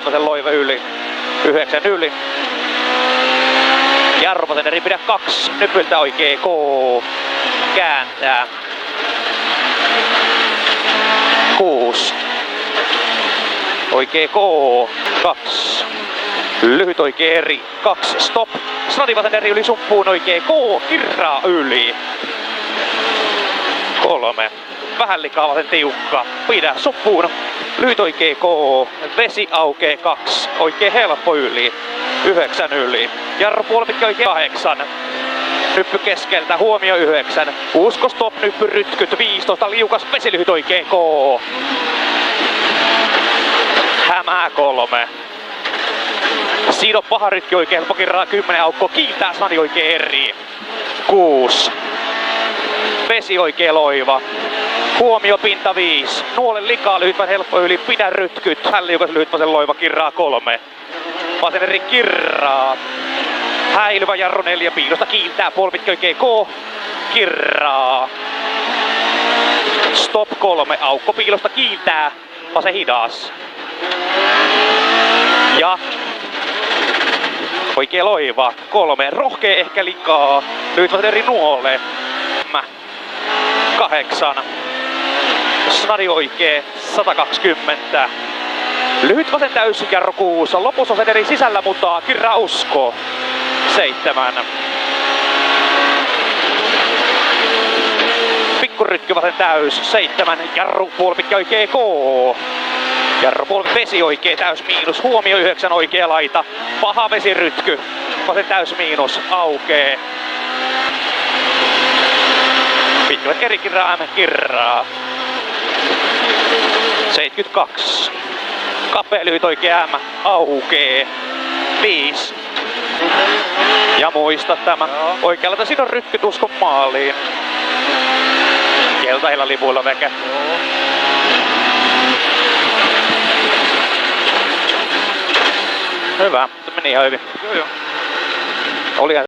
Loive yli. 9 yli. Jarrupasen eri pidä 2. Nypyltä oikee K. Kääntää. 6. Oikee K. 2. Lyhyt oikee eri. 2. Stop. Snadivasen eri yli suppuun oikee K. Kirraa yli. 3. Vähän likaa vasen tiukka. Pidä suppuun. Lyhyt oikee K. Vesi aukee 2. Oikee helppo yli. 9 yli. Jarru puolipitkä oikee 8. Nyppy keskeltä. Huomio 9. Usko stop. Nyppy rytkyt 15. Liukas vesilyhyt oikee K. Hämää 3. Sido paha rytki oikee helppo kirraa 10 aukko. Kiiltää Snadi oikee eri. 6. Vesi oikee Loiva. Huomio pinta 5. Nuolen likaa lyhyt vasen helppo yli. Pidä rytkyt. Hälliukas lyhyt vasen Loiva kirraa 3. Vasen eri kirraa. Häilyvä jarru 4. Piilosta kiiltää puolipitkä oikee K. Kirraa. Stop 3. Aukko piilosta kiiltää. Vasen hidas. Ja oikee Loiva. 3. Rohkee ehkä likaa. Lyhyt vasen eri nuole. 8. Snadi oikee 120. Lyhyt vasen täysin jarru 6. Lopussa sen eri sisällä mutta kirraa usko. 7. Pikkurytky vasen täys. 7. Jarru puolipitkä oikee K. Jarru puolipitkä vesi oikee täys miinus. Huomio 9 oikea laita. Paha vesirytky. Vasen täys miinus. Aukee. Pitkät eri kirraa M kirraa. 72. Kapea lyhyt oikea M aukee. 5. Ja muista tämä. Oikealta siinä on rytkyt uskon maaliin. Keltailla lipuilla veke. Hyvä. Se meni ihan hyvin. Joo. Oli